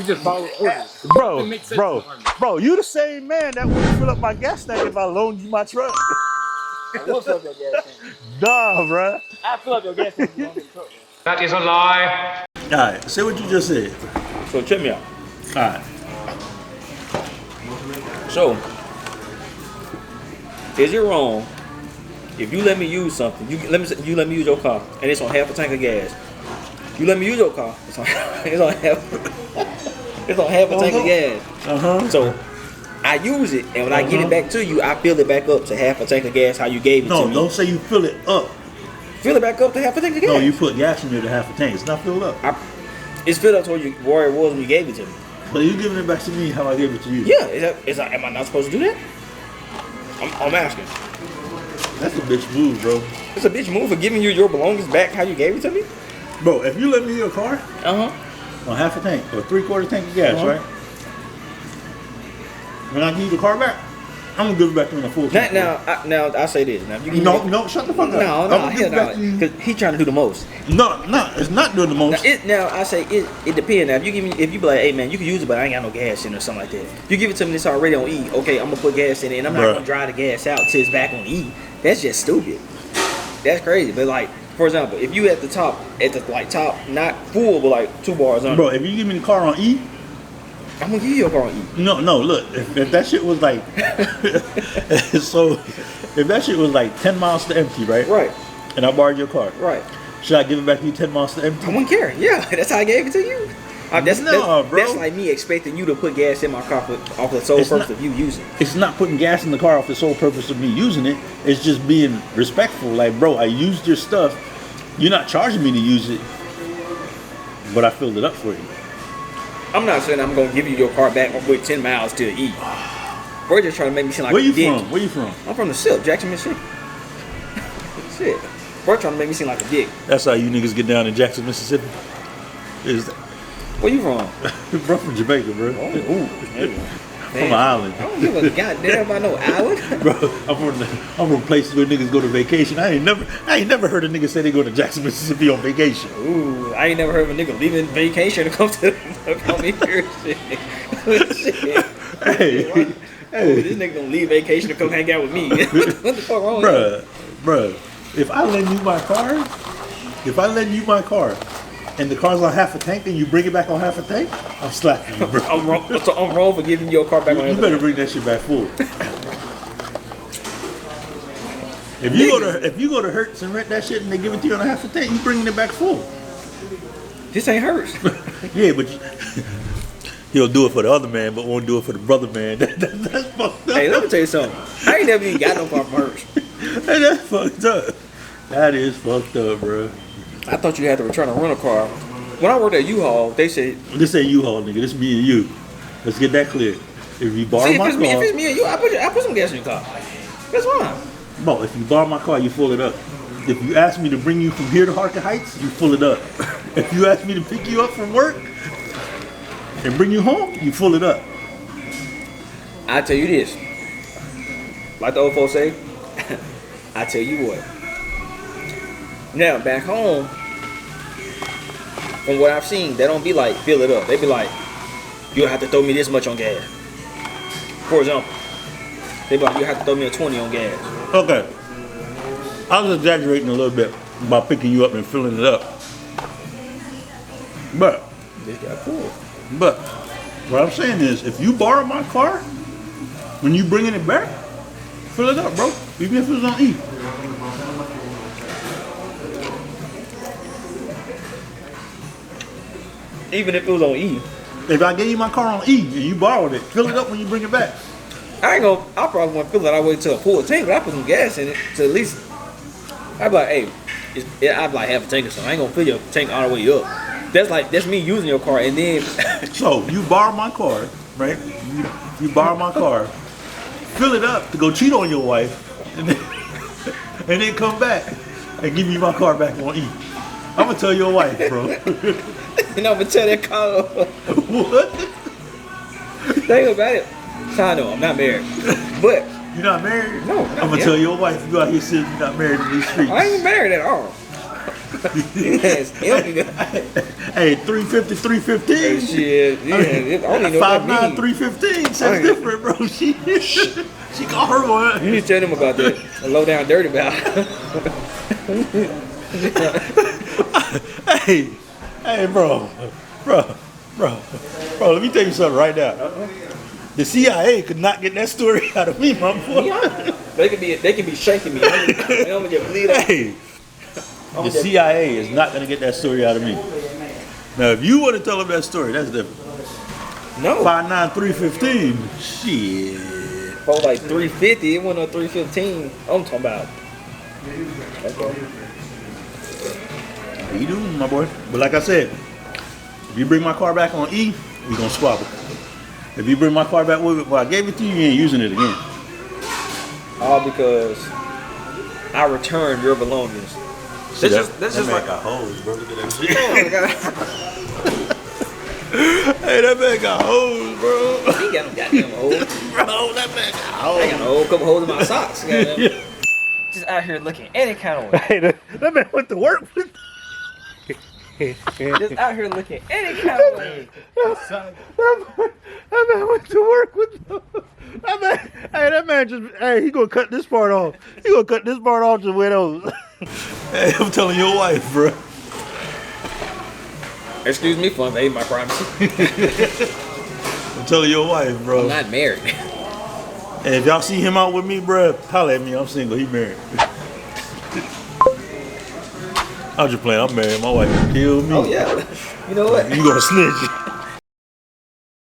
just follow orders. Bro, you the same man that wouldn't fill up my gas tank if I loaned you my truck. I will fill up your gas tank. Nah, bro. I fill up your gas tank if you want me to truck. That is a lie. All right, say what you just said. So check me out. All right. So, is it wrong if you let me use something? You let me use your car, and it's on half a tank of gas. You let me use your car. It's on half a tank of gas. So I use it, and when I get it back to you, I fill it back up to half a tank of gas. How you gave it to me? No, don't say you fill it up. Fill it back up to half a tank of gas. No, you put gas in there to half a tank. It's not filled up. It's filled up to where it was when you gave it to me. But you giving it back to me how I gave it to you. Yeah, am I not supposed to do that? I'm asking. That's a bitch move, bro. It's a bitch move for giving you your belongings back how you gave it to me? Bro, if you let me your car on half a tank or 3/4 tank of gas, right? When I give you the car back, I'm gonna give it back to you in a full tank. Now I say this. Now, if you No, shut the fuck up. No, hell no. Because he trying to do the most. No, it's not doing the most. Now I say it depends. Now if you be like, hey man, you can use it, but I ain't got no gas in it or something like that. You give it to me, it's already on E. Okay, I'm gonna put gas in it, and I'm not gonna drive the gas out till it's back on E. That's just stupid. That's crazy. But like, for example, if you at the top, not full, but like 2 bars under. Bro, if you give me the car on E, I'm gonna give you your car on E. No, look, if that shit was like, so, if that shit was like 10 miles to empty, right? Right. And I borrowed your car. Right. Should I give it back to you 10 miles to empty? I wouldn't care. Yeah, that's how I gave it to you. Bro. That's like me expecting you to put gas in my car off the sole purpose of you using it. It's not putting gas in the car off the sole purpose of me using it. It's just being respectful. Like, bro, I used your stuff. You're not charging me to use it, but I filled it up for you. I'm not saying I'm gonna give you your car back with 10 miles to E. We're just trying to make me seem like Where you a dick. from? Where you from? I'm from the SIP, Jackson, Mississippi. Shit. We're trying to make me seem like a dick. That's how you niggas get down in Jackson, Mississippi. Where you from? Bro, from Jamaica, bro. From an island. I don't give a goddamn about no island. Bro, I'm from places where niggas go to vacation. I ain't never heard a nigga say they go to Jackson, Mississippi on vacation. Ooh, I ain't never heard of a nigga leaving vacation to come here. Shit. Hey, this nigga gonna leave vacation to come hang out with me. What the fuck wrong with you? Bruh, if I lend you my car, and the car's on half a tank, and you bring it back on half a tank, I'm slapping you, bro. I'm wrong for giving your car back on half a tank. You better bring that shit back full. If you go to Hertz and rent that shit and they give it to you on a half a tank, you bringing it back full. This ain't Hertz. Yeah, but he'll do it for the other man, but won't do it for the brother man. That's fucked up. Hey, let me tell you something. I ain't never even got no car from Hertz. Hey, that's fucked up. That is fucked up, bro. I thought you had to return a rental car. When I worked at U-Haul, they said... This ain't U-Haul, nigga. This me and you. Let's get that clear. If you borrow my car... If it's me and you, I put some gas in your car. That's fine. Bro, if you borrow my car, you fill it up. If you ask me to bring you from here to Harker Heights, you fill it up. If you ask me to pick you up from work and bring you home, you fill it up. I tell you this. Like the old folks say, I tell you what. Now, back home, from what I've seen, they don't be like, fill it up. They be like, you'll have to throw me this much on gas. For example, they be like, you'll have to throw me a 20 on gas. Okay. I was exaggerating a little bit by picking you up and filling it up. But This got cool. But what I'm saying is, if you borrow my car, when you bringing it back, fill it up, bro. Even if it's on E. Even if it was on E. If I gave you my car on E and you borrowed it, fill it up when you bring it back. I probably won't fill it all the way to a full tank, but I put some gas in it to at least. I'd be like, hey, I'd like half a tank or something. I ain't gonna fill your tank all the way up. That's me using your car, and then. So you borrow my car, right? You borrow my car, fill it up to go cheat on your wife, and then come back and give me my car back on E. I'm gonna tell your wife, bro. And I'm gonna tell that car. What? Think about it. I know I'm not married, but you're not married? No. I'm gonna tell your wife you out here sitting, you're not married in these streets. I ain't married at all. It's empty. Hey, 350, 315. Shit, yeah. I don't even know what 5'9", that means. 315. That's different, bro. She got her one. You need to tell them about that. A low down dirty about. Hey, bro. Let me tell you something right now. The CIA could not get that story out of me, my boy. Yeah. They can be shaking me. I'm gonna just bleed out. Hey, the CIA is not gonna get that story out of me. Now, if you want to tell them that story, that's different. No. 5'9", 315. Shit. Oh, like 350. It wasn't no 315. I'm talking about. Okay. How you doing, my boy? But like I said, if you bring my car back on E, we gonna squabble. If you bring my car back with it, well, I gave it to you, you ain't using it again. All because I returned your belongings. See, That's just like got hoes, bro. Look at that shit. oh my God. Hey, that man got hoes, bro. He got them goddamn holes. Bro, that man got hoes. I got a whole couple holes in my socks. Goddamn. Just out here looking any kind of way. Hey, that man went to work with. Just out here looking any kind of way. That man went to work with. That man just. Hey, he gonna cut this part off. He gonna cut this part off to wear those. Hey, I'm telling your wife, bro. Excuse me for invading my privacy. I'm telling your wife, bro. I'm not married. Hey, if y'all see him out with me, bro, holla at me. I'm single. He married. I'm just playing. I'm married. My wife will kill me. Oh yeah. You know what? You gonna snitch?